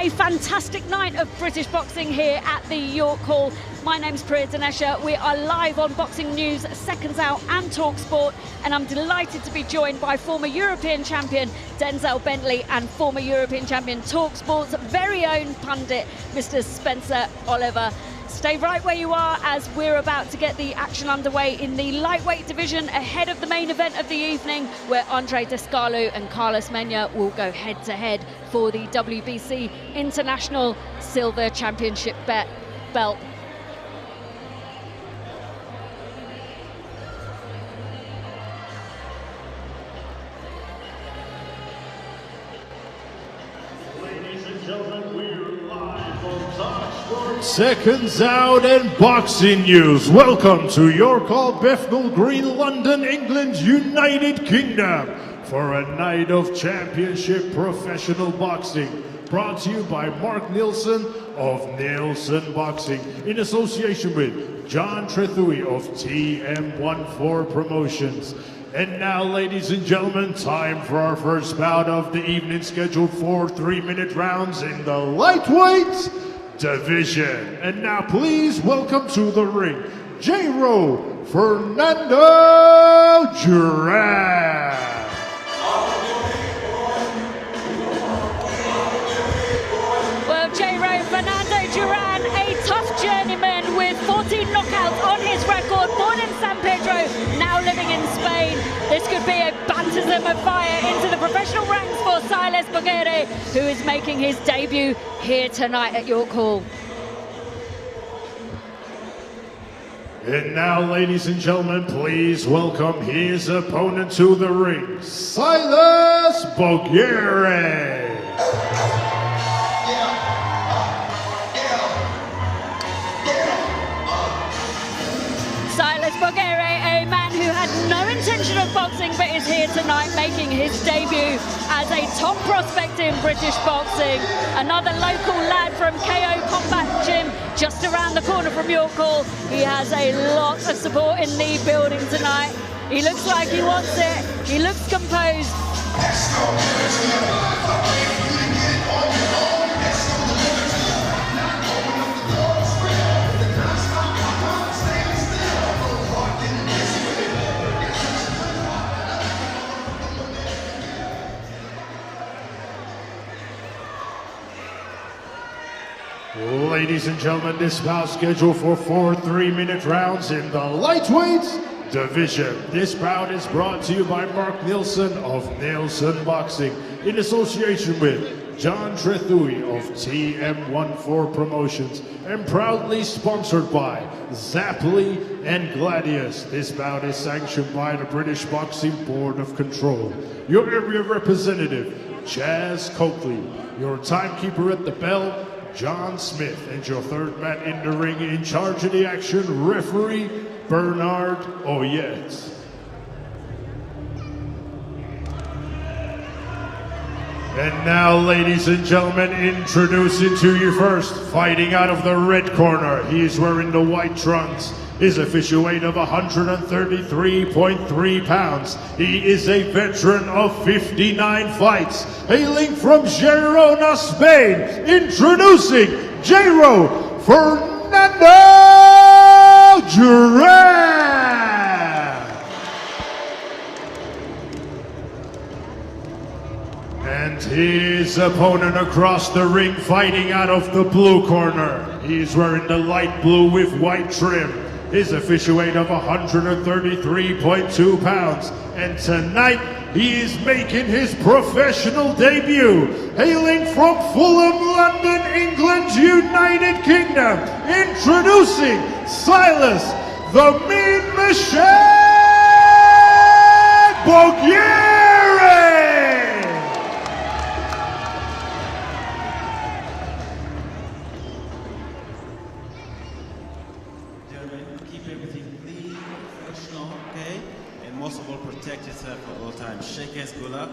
a fantastic night of British boxing here at the York Hall. My name's Priya Dinesha. We are live on Boxing News, Seconds Out and TalkSport, and I'm delighted to be joined by former European champion Denzel Bentley and former European champion TalkSport's very own pundit, Mr. Spencer Oliver. Stay right where you are as we're about to get the action underway in the lightweight division ahead of the main event of the evening, where Andre Descalou and Carlos Mena will go head to head for the WBC International Silver Championship belt. Seconds Out and Boxing News. Welcome to York Hall, Bethnal Green, London, England, United Kingdom, for a night of championship professional boxing. Brought to you by Mark Nielsen of Nielsen Boxing, in association with John Trethui of TM14 Promotions. And now, ladies and gentlemen, time for our first bout of the evening, scheduled for 3-minute rounds in the lightweight division. And now please welcome to the ring, Jayro Fernando Duran. Well, Jayro Fernando Duran, a tough journeyman with 14 knockouts on his record, born in San Pedro, now living in Spain. This could be a baptism of fire into the professional ranks for Silas Bogyere, who is making his debut here tonight at York Hall. And now, ladies and gentlemen, please welcome his opponent to the ring, Silas Bogyere. Silas Bogyere, a man who had no intention of boxing but is here tonight making his debut as a top prospect in British boxing. Another local lad from KO Combat Gym just around the corner from York Hall. He has a lot of support in the building tonight. He looks like he wants it. He looks composed. Ladies and gentlemen, this bout scheduled for 4 3-minute rounds in the lightweight division. This bout is brought to you by Mark Nielsen of Nielsen Boxing, in association with John Trethui of TM14 Promotions, and proudly sponsored by Zapply and Gladius. This bout is sanctioned by the British Boxing Board of Control. Your area representative, Chaz Coakley. Your timekeeper at the bell, John Smith, and your third man in the ring in charge of the action, referee Bernard Oyet. And now, ladies and gentlemen, introducing to you first, fighting out of the red corner, he's wearing the white trunks. His official weight of 133.3 pounds. He is a veteran of 59 fights. Hailing from Girona, Spain, introducing Jayro Fernando Duran. And his opponent across the ring, fighting out of the blue corner. He's wearing the light blue with white trim. His official weight of 133.2 pounds. And tonight, he is making his professional debut. Hailing from Fulham, London, England, United Kingdom. Introducing Silas the Mean Machine Bogyere. Protect yourself at all times. Shake hands, good luck.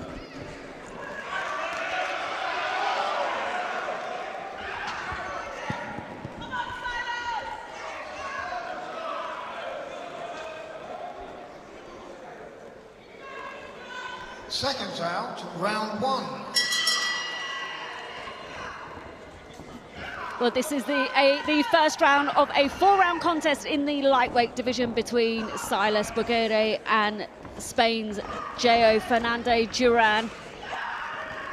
Seconds out, round one. Well, this is the first round of a 4-round contest in the lightweight division between Silas Bogyere and Spain's Fernando Duran.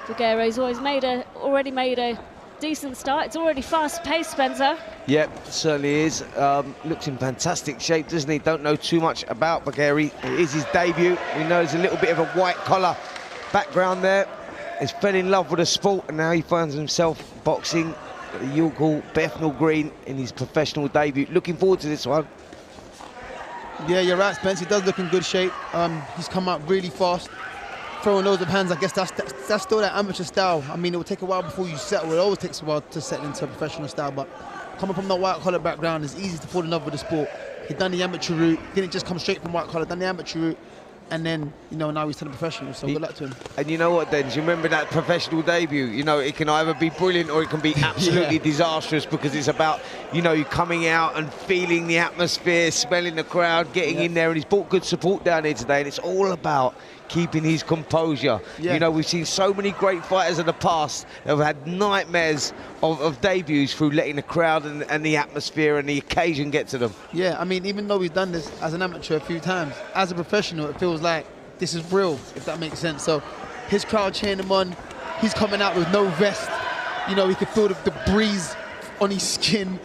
Bogyere's already made a decent start. It's already fast-paced, Spencer. Yep, certainly is. Looks in fantastic shape, doesn't he? Don't know too much about Bogyere. It is his debut. We know there's a little bit of a white-collar background there. He's fell in love with the sport, and now he finds himself boxing at the York Hall, Bethnal Green, in his professional debut. Looking forward to this one. Yeah, you're right, Spence. He does look in good shape. He's come out really fast. Throwing loads of hands, I guess that's still that amateur style. I mean, it will take a while before you settle. It always takes a while to settle into a professional style, but coming from that white-collar background, it's easy to fall in love with the sport. He'd done the amateur route, didn't just come straight from white-collar, done the amateur route, and then, you know, now he's turning professional, so good luck to him. And you know what, then? Do you remember that professional debut? You know, it can either be brilliant or it can be absolutely disastrous, because it's about, you know, you coming out and feeling the atmosphere, smelling the crowd, getting in there, and he's brought good support down here today, and it's all about keeping his composure. You know, we've seen so many great fighters in the past that have had nightmares of debuts through letting the crowd and the atmosphere and the occasion get to them. Yeah, I mean, even though he's done this as an amateur a few times, as a professional, it feels like this is real, if that makes sense. So his crowd cheering him on, he's coming out with no vest. You know, he can feel the breeze on his skin,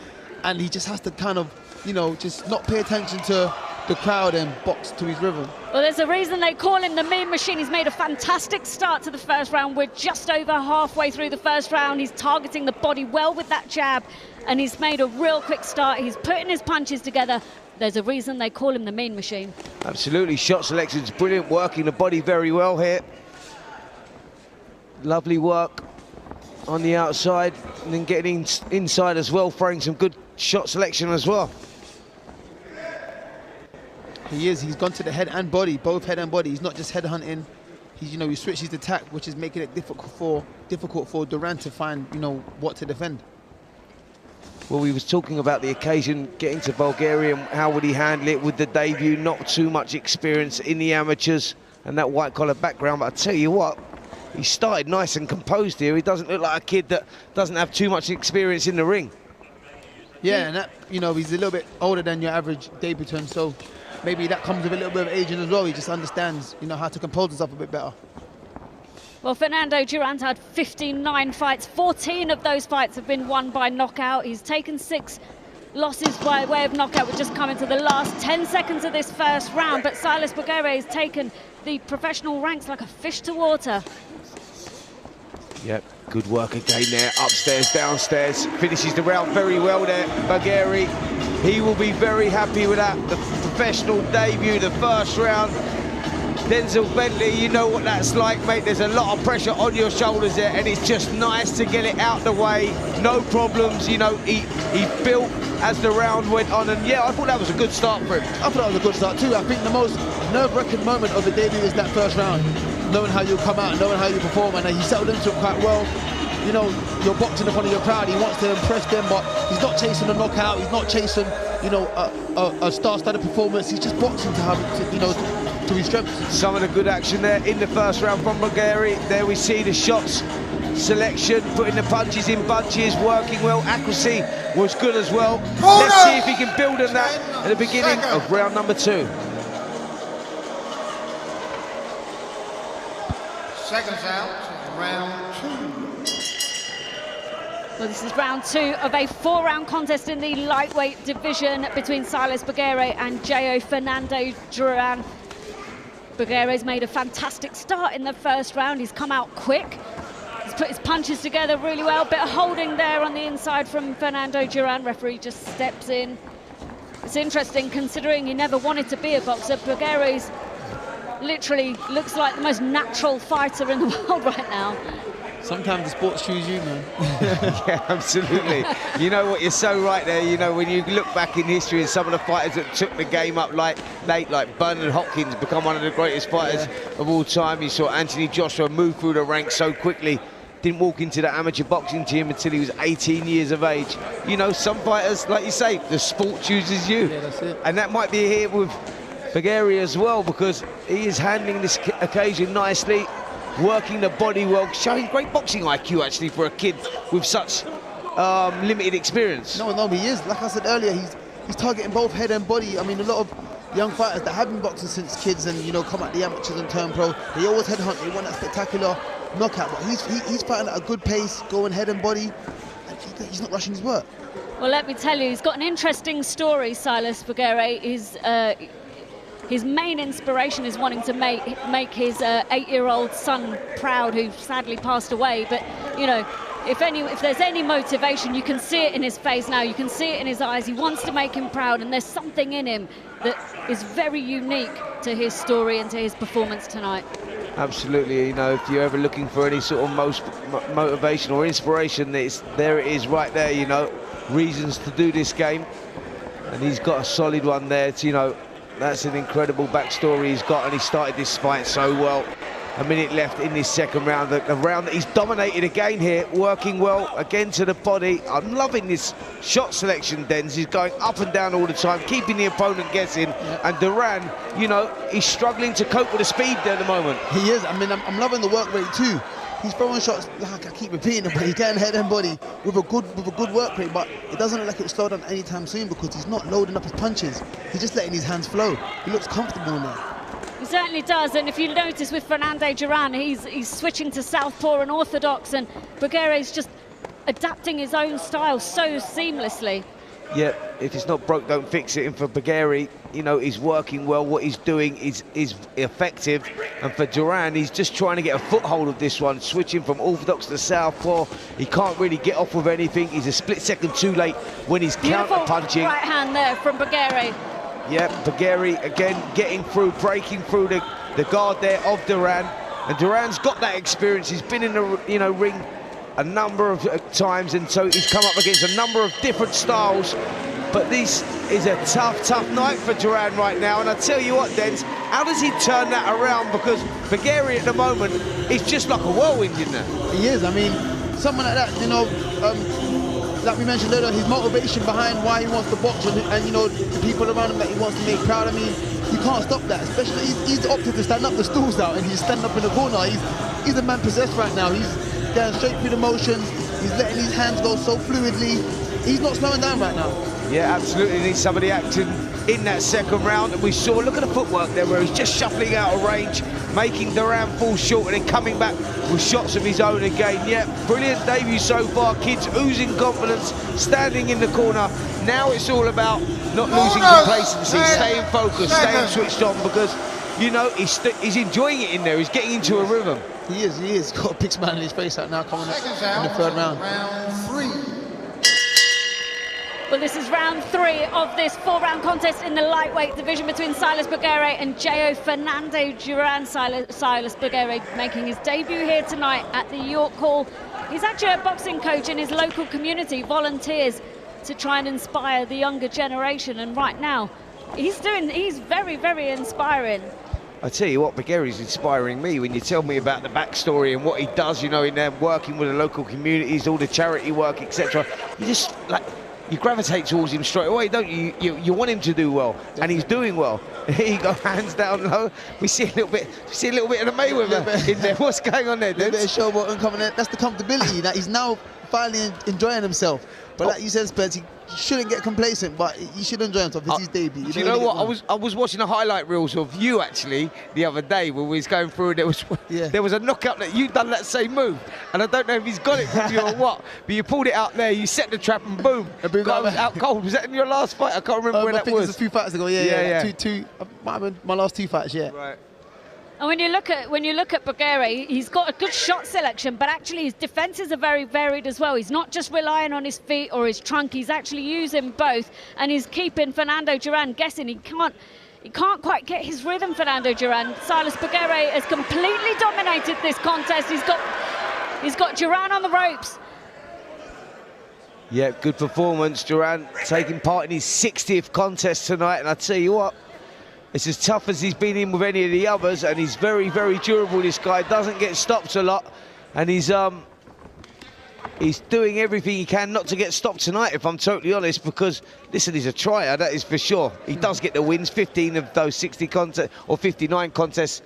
and he just has to kind of, you know, just not pay attention to the crowd and box to his rhythm. Well, there's a reason they call him the Mean Machine. He's made a fantastic start to the first round. We're just over halfway through the first round. He's targeting the body well with that jab, and he's made a real quick start. He's putting his punches together. There's a reason they call him the Mean Machine. Absolutely, shot selection's brilliant, working the body very well here. Lovely work on the outside, and then getting inside as well, throwing some good shot selection as well. He's gone to the head and body, both head and body. He's not just head hunting. He's, you know, he switched his attack, which is making it difficult for Duran to find, you know, what to defend. Well, we was talking about the occasion, getting to Bulgaria, and how would he handle it with the debut, not too much experience in the amateurs and that white-collar background, but I tell you what, he started nice and composed here. He doesn't look like a kid that doesn't have too much experience in the ring. Yeah, and that, you know, he's a little bit older than your average debutant, so maybe that comes with a little bit of aging as well. He just understands, you know, how to compose himself a bit better. Well, Fernando Duran's had 59 fights. 14 of those fights have been won by knockout. He's taken 6 losses by way of knockout. We're just coming to the last 10 seconds of this first round, but Silas Bogyere has taken the professional ranks like a fish to water. Yep, good work again there, upstairs, downstairs. Finishes the round very well there, Bogyere. He will be very happy with that. The professional debut, the first round. Denzel Bentley, you know what that's like, mate. There's a lot of pressure on your shoulders there, and it's just nice to get it out the way. No problems, you know, he built as the round went on, and yeah, I thought that was a good start for him. I thought that was a good start too. I think the most nerve-wracking moment of the debut is that first round. Knowing how you come out, knowing how you perform, and he settled into it quite well. You know, you're boxing in front of your crowd, he wants to impress them, but he's not chasing a knockout, he's not chasing, you know, a star-studded performance. He's just boxing to have, you know, to his strengths. Some of the good action there in the first round from Bogyere. There we see the shots selection, putting the punches in bunches, working well. Accuracy was good as well. Let's see if he can build on that at the beginning of round number 2. Seconds out, round 2. Well, this is round 2 of a 4-round contest in the lightweight division between Silas Bogyere and Fernando Duran. Bogyere's made a fantastic start in the first round. He's come out quick. He's put his punches together really well. Bit of holding there on the inside from Fernando Duran. Referee just steps in. It's interesting considering he never wanted to be a boxer. Bogyere's literally looks like the most natural fighter in the world right now. Sometimes the sports choose you, man. Yeah, absolutely. You know what, you're so right there. You know, when you look back in history and some of the fighters that took the game up like Bernard Hopkins, become one of the greatest fighters of all time. You saw Anthony Joshua move through the ranks so quickly. Didn't walk into the amateur boxing gym until he was 18 years of age. You know, some fighters, like you say, the sport chooses you. Yeah, that's it. And that might be here with Bogyere as well, because he is handling this occasion nicely, working the body well, showing great boxing IQ actually for a kid with such limited experience. No, he is. Like I said earlier, he's targeting both head and body. I mean, a lot of young fighters that have been boxing since kids and, you know, come at the amateurs and turn pro, they always headhunt. They want that spectacular knockout. But he's fighting at a good pace, going head and body. And he's not rushing his work. Well, let me tell you, he's got an interesting story, Silas Bogyere. His main inspiration is wanting to make his 8-year-old son proud, who sadly passed away. But, you know, if there's any motivation, you can see it in his face now, you can see it in his eyes. He wants to make him proud, and there's something in him that is very unique to his story and to his performance tonight. Absolutely, you know, if you're ever looking for any sort of motivation or inspiration, there it is right there, you know, reasons to do this game. And he's got a solid one there, you know, that's an incredible backstory he's got, and he started this fight so well. A minute left in this second round, the round that he's dominated again here, working well again to the body. I'm loving this shot selection, Dens. He's going up and down all the time, keeping the opponent guessing. Yeah. And Duran, you know, he's struggling to cope with the speed there at the moment. He is. I mean, I'm loving the work rate too. He's throwing shots, like I keep repeating it, but he's getting head and body with a good work rate, but it doesn't look like it'll slow down anytime soon because he's not loading up his punches. He's just letting his hands flow. He looks comfortable now. He certainly does, and if you notice with Fernando Duran, he's switching to southpaw and orthodox, and Bogyere's just adapting his own style so seamlessly. Yeah, if it's not broke, don't fix it. And for Bogyere, you know, he's working well. What he's doing is effective. And for Duran, he's just trying to get a foothold of this one, switching from orthodox to southpaw. He can't really get off with anything. He's a split second too late when he's counter-punching. Right hand there from Bogyere. Yeah, Bogyere again getting through, breaking through the guard there of Duran. And Duran's got that experience. He's been in the, you know, ring a number of times, and so he's come up against a number of different styles. But this is a tough night for Duran right now. And I tell you what, Dens, how does he turn that around? Because Bogyere at the moment is just like a whirlwind in there. He is. I mean, someone like that, you know, like we mentioned earlier, his motivation behind why he wants to box and you know, the people around him that he wants to make proud. I mean, you can't stop that. Especially he's opted to stand up the stools out, and he's standing up in the corner. He's a man possessed right now. He's going straight through the motions. He's letting his hands go so fluidly. He's not slowing down right now. Yeah, absolutely. Needs some of the action in that second round. And we saw, look at the footwork there, where he's just shuffling out of range, making Duran fall short, and then coming back with shots of his own again. Yeah, brilliant debut so far. Kids oozing confidence, standing in the corner. Now it's all about not losing complacency, staying focused, staying switched on, because, you know, he's enjoying it in there. He's getting into a rhythm. He is. He's got a big smile on his face right now coming up in the third round. Round 3. Well, this is round 3 of this 4-round contest in the lightweight division between Silas Bogyere and Jayro Fernando Duran. Silas Bogyere making his debut here tonight at the York Hall. He's actually a boxing coach in his local community, volunteers to try and inspire the younger generation. And right now, he's very, very inspiring. I tell you what, Bogyere's inspiring me when you tell me about the backstory and what he does, you know, in there, working with the local communities, all the charity work, etc. You just, like, you gravitate towards him straight away, don't you? You want him to do well, and he's doing well. Here you go, hands down low. We see a little bit of the Mayweather in there. What's going on there, dude? A bit of showboating coming in. That's the comfortability that he's now finally enjoying himself. But like you said, Spence, he shouldn't get complacent, but he should enjoy himself. It's his debut. Do you know what? I was watching the highlight reels of you actually the other day when we was going through, and there was a knockout that you'd done that same move, and I don't know if he's got it from you or what, but you pulled it out there, you set the trap, and boom, guy was out cold. Was that in your last fight? I can't remember when that was. I think it was a few fights ago. Yeah. Two. Might have been my last 2 fights. Yeah. Right. And when you look at Bogyere, he's got a good shot selection, but actually his defenses are very varied as well. He's not just relying on his feet or his trunk, he's actually using both, and he's keeping Fernando Duran guessing. He can't quite get his rhythm, Fernando Duran. Silas Bogyere has completely dominated this contest. He's got Duran on the ropes. Yeah, good performance. Duran taking part in his 60th contest tonight, and I tell you what, it's as tough as he's been in with any of the others, and he's very, very durable, this guy. Doesn't get stopped a lot, and he's doing everything he can not to get stopped tonight, if I'm totally honest, because, listen, he's a tryer, that is for sure. He does get the wins. 15 of those 60 contests, or 59 contests,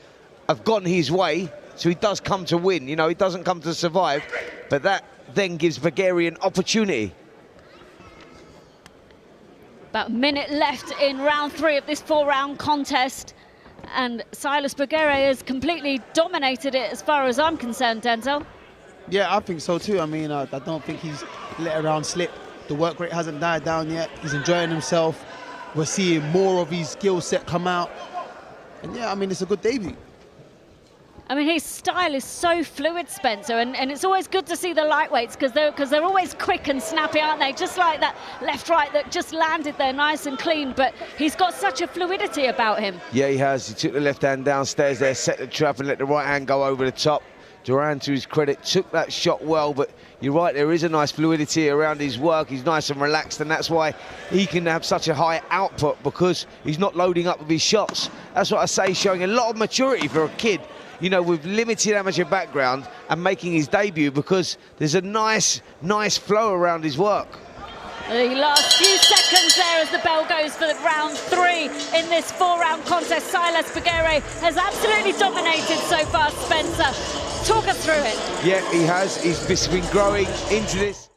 have gone his way, so he does come to win. You know, he doesn't come to survive, but that then gives Bogyere an opportunity. About a minute left in round 3 of this 4-round contest. And Silas Bogyere has completely dominated it as far as I'm concerned, Denzel. Yeah, I think so too. I mean, I don't think he's let a round slip. The work rate hasn't died down yet. He's enjoying himself. We're seeing more of his skill set come out. And yeah, I mean, it's a good debut. I mean, his style is so fluid, Spencer, and it's always good to see the lightweights because they're always quick and snappy, aren't they? Just like that left-right that just landed there nice and clean, but he's got such a fluidity about him. Yeah, he has. He took the left hand downstairs there, set the trap and let the right hand go over the top. Duran, to his credit, took that shot well, but you're right, there is a nice fluidity around his work. He's nice and relaxed, and that's why he can have such a high output, because he's not loading up with his shots. That's what I say, showing a lot of maturity for a kid, you know, with limited amateur background and making his debut, because there's a nice flow around his work. The last few seconds there as the bell goes for round 3 in this 4-round contest. Silas Bogyere has absolutely dominated so far, Spencer. Talk us through it. Yeah, he has. He's just been growing into this.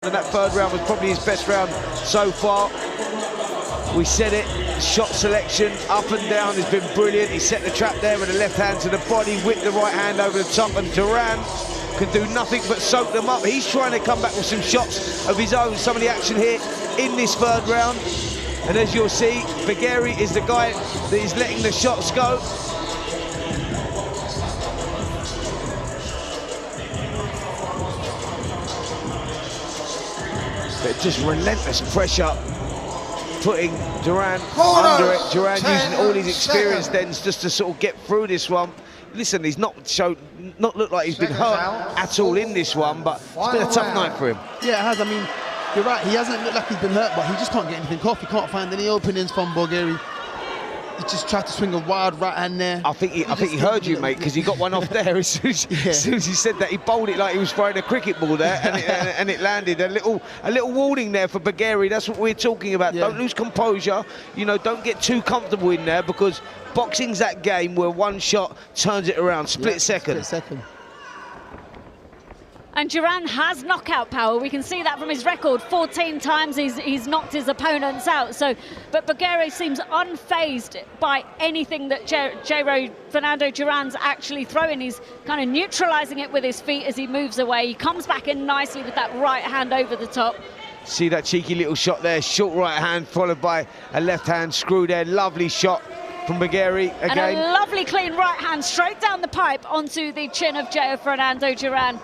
And that 3rd round was probably his best round so far. We said it, shot selection up and down has been brilliant. He set the trap there with the left hand to the body, whipped the right hand over the top, and Duran can do nothing but soak them up. He's trying to come back with some shots of his own. Some of the action here in this 3rd round. And as you'll see, Bogyere is the guy that is letting the shots go. But just relentless pressure, putting Duran under it. Duran using all his experience then just to sort of get through this one. Listen, he's not looked like he's been hurt at all in this one, but it's been a tough night for him. Yeah, it has. I mean, you're right. He hasn't looked like he's been hurt, but he just can't get anything off. He can't find any openings from Bogyere. He just tried to swing a wild right hand there. I think he heard you, mate, because he got one off there as soon as he said that. He bowled it like he was throwing a cricket ball there, and it landed. A little warning there for Bogyere. That's what we're talking about. Yeah. Don't lose composure. You know, don't get too comfortable in there, because boxing's that game where one shot turns it around. Split second. And Duran has knockout power. We can see that from his record. 14 times he's knocked his opponents out. But Bogyere seems unfazed by anything that Jayro Fernando Duran's actually throwing. He's kind of neutralising it with his feet as he moves away. He comes back in nicely with that right hand over the top. See that cheeky little shot there, short right hand followed by a left hand screw there. Lovely shot from Bogyere again. And a lovely clean right hand straight down the pipe onto the chin of Jayro Fernando Duran.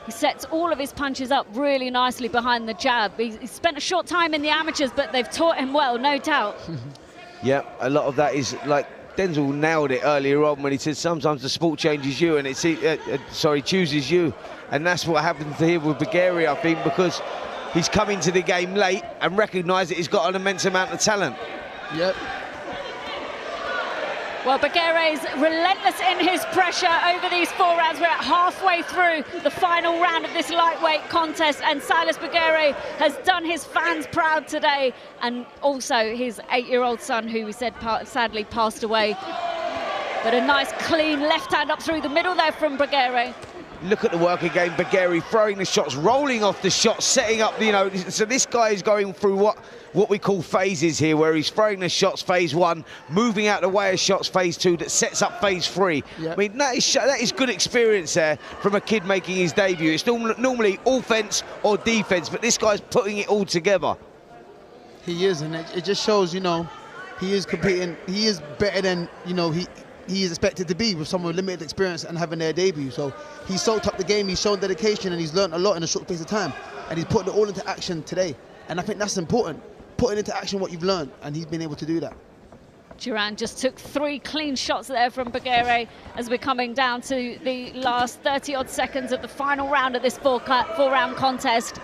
He sets all of his punches up really nicely behind the jab. He's spent a short time in the amateurs, but they've taught him well, no doubt. Yeah, a lot of that is like Denzel nailed it earlier on when he said sometimes the sport changes you and chooses you. And that's what happened to him with Bogyere, I think, because he's come into the game late and recognised that he's got an immense amount of talent. Yep. Well, Bogyere's relentless in his pressure over these 4 rounds. We're at halfway through the final round of this lightweight contest, and Silas Bogyere has done his fans proud today, and also his 8-year-old son, who we said sadly passed away. But a nice clean left hand up through the middle there from Bogyere. Look at the work again, Bogyere throwing the shots, rolling off the shots, setting up, you know, so this guy is going through what we call phases here, where he's throwing the shots phase 1, moving out the way of shots phase 2, that sets up phase 3. Yep. I mean, that is good experience there from a kid making his debut. It's normally offense or defense, but this guy's putting it all together. He is, and it just shows, you know, he is competing, he is better than, you know, he is expected to be with someone with limited experience and having their debut. So he's soaked up the game, he's shown dedication, and he's learned a lot in a short space of time. And he's putting it all into action today. And I think that's important, putting into action what you've learned, and he's been able to do that. Duran just took 3 clean shots there from Bogyere as we're coming down to the last 30-odd seconds of the final round of this 4-round contest.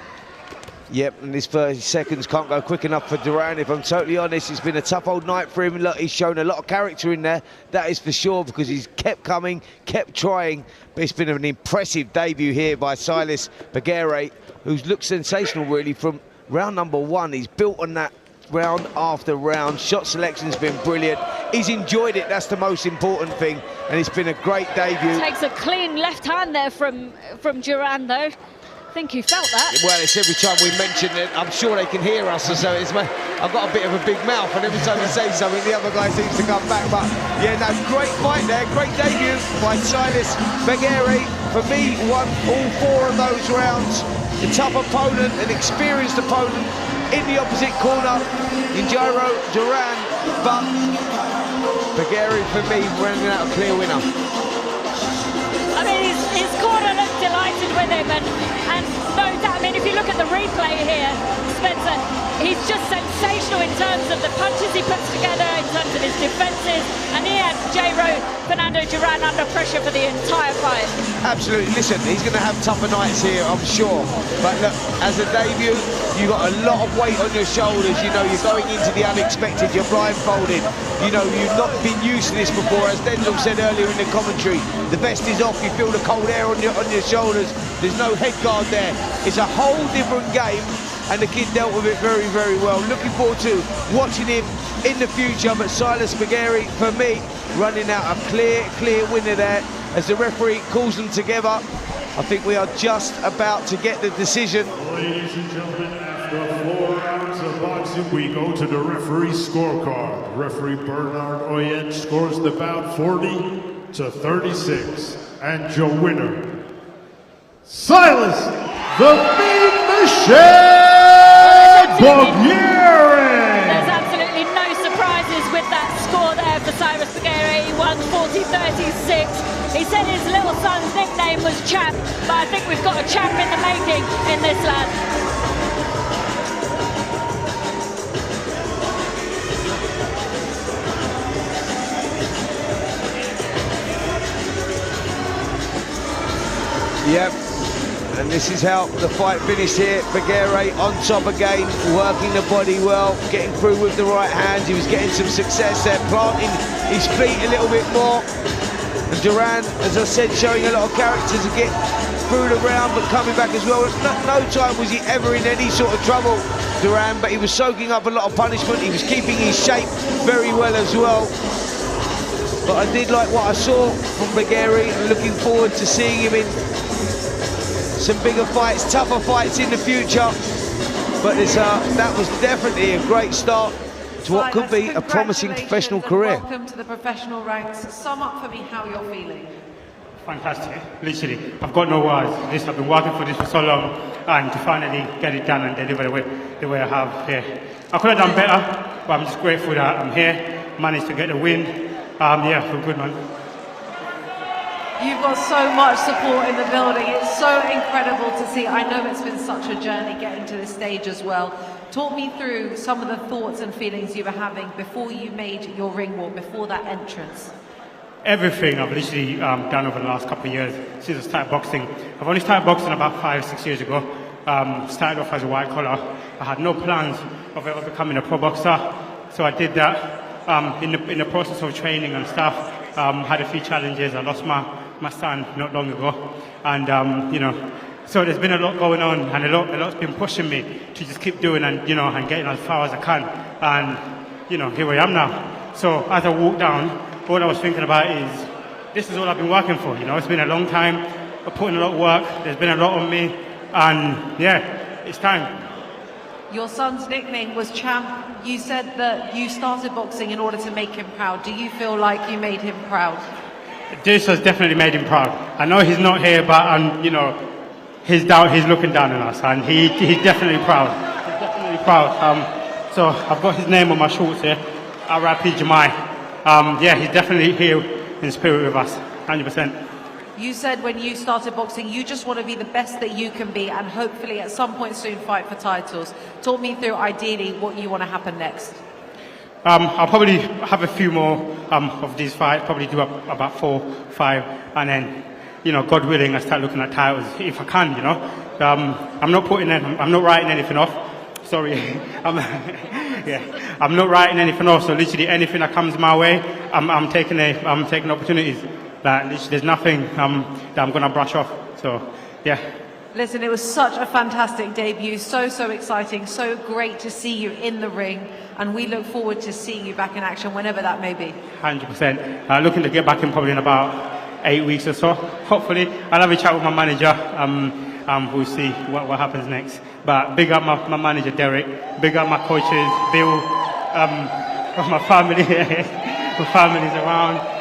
Yep, and this 30 seconds can't go quick enough for Duran. If I'm totally honest, it's been a tough old night for him. Look, he's shown a lot of character in there, that is for sure, because he's kept coming, kept trying. But it's been an impressive debut here by Silas Bogyere, who's looked sensational really from round number 1. He's built on that round after round. Shot selection's been brilliant. he's enjoyed it. That's the most important thing, and it's been a great debut. Takes a clean left hand there from Duran, though. I think you felt that. Well, it's every time we mention it, I'm sure they can hear us, so I've got a bit of a big mouth, and every time we say something, the other guy seems to come back. But yeah, no, great fight there, great debut by Silas Bogyere. For me, won all 4 of those rounds. A tough opponent, an experienced opponent in the opposite corner in Jayro, Duran, but Bogyere, for me, running out a clear winner. I mean, his corner looked delighted with him, and no doubt, I mean, if you look at the replay here, Spencer, he's just sensational in terms of the punches he puts together, in terms of his defences, and he had Jayro, Fernando, Duran under pressure for the entire fight. Absolutely. Listen, he's going to have tougher nights here, I'm sure. But look, as a debut, you've got a lot of weight on your shoulders. You know, you're going into the unexpected, you're blindfolded. You know, you've not been used to this before. As Denzel said earlier in the commentary, the vest is off, you feel the cold air on your shoulders. There's no head guard there. It's a whole different game, and the kid dealt with it very, very well. Looking forward to watching him in the future, but Silas Bogyere, for me, running out a clear winner there as the referee calls them together. I think we are just about to get the decision. Ladies and gentlemen, after 4 rounds of boxing, we go to the referee's scorecard. Referee Bernard Oyet scores the bout 40-36. And your winner, Silas the Meat Machine Bogyere! There's absolutely no surprises with that score there for Silas Bogyere. He won 40-36. He said his little son's nickname was Champ, but I think we've got a champ in the making in this lad. Yep, and this is how the fight finished here. Bogyere on top again, working the body well, getting through with the right hands. He was getting some success there, planting his feet a little bit more. And Duran, as I said, showing a lot of character to get through the round, but coming back as well. No time was he ever in any sort of trouble, Duran, but he was soaking up a lot of punishment. He was keeping his shape very well as well. But I did like what I saw from Bogyere, and looking forward to seeing him in some bigger fights, tougher fights in the future. But that was definitely a great start to what could be a promising professional career. Welcome to the professional ranks. Sum up for me how you're feeling. Fantastic, literally. I've got no words. I've been working for this for so long, and to finally get it done and deliver the way I have here. I could have done better, but I'm just grateful that I'm here, managed to get the win. Yeah, I feel good, man. You've got so much support in the building. It's so incredible to see. I know it's been such a journey getting to this stage as well. Talk me through some of the thoughts and feelings you were having before you made your ring walk, before that entrance. Everything I've literally done over the last couple of years since I started boxing. I've only started boxing about 5-6 years ago. Started off as a white collar. I had no plans of ever becoming a pro boxer, so I did that. In the process of training and stuff, had a few challenges. I lost my son not long ago, and you know, so there's been a lot going on, and a lot's been pushing me to just keep doing and and getting as far as I can, and here I am now. So as I walk down, all I was thinking about is this is all I've been working for. It's been a long time. I put in a lot of work. There's been a lot on me, and yeah, it's time. Your son's nickname was Champ. You said that you started boxing in order to make him proud. Do you feel like you made him proud? This has definitely made him proud. I know he's not here, but he's looking down on us, and he's definitely proud. He's definitely proud. So I've got his name on my shorts here, R.I.P. Jamai. Yeah, he's definitely here in spirit with us, 100%. You said when you started boxing, you just want to be the best that you can be, and hopefully at some point soon fight for titles. Talk me through ideally what you want to happen next. I'll probably have a few more of these fights, probably do about 4, 5, and then, God willing, I start looking at titles if I can, I'm not writing anything off. Sorry, I'm not writing anything off. So literally anything that comes my way, I'm taking opportunities. Like literally, there's nothing that I'm gonna brush off. So yeah. Listen, it was such a fantastic debut, so exciting, so great to see you in the ring, and we look forward to seeing you back in action whenever that may be. 100%. Looking to get back in probably in about 8 weeks or so. Hopefully, I'll have a chat with my manager. We'll see what happens next. But big up my manager, Derek. Big up my coaches, Bill, my family, my family's around.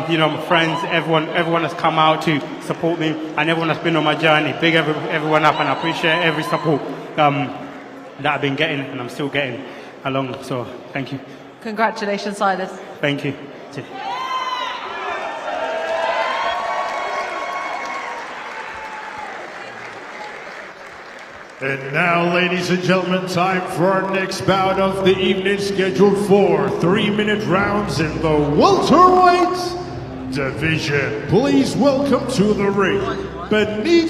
You know, my friends, everyone has come out to support me, and everyone has been on my journey. Big everyone up, and I appreciate every support that I've been getting, and I'm still getting along. So thank you. Congratulations, Silas. Thank you. And now, ladies and gentlemen, time for our next bout of the evening, scheduled for 3-minute rounds in the welterweight division. Please welcome to the ring, beneath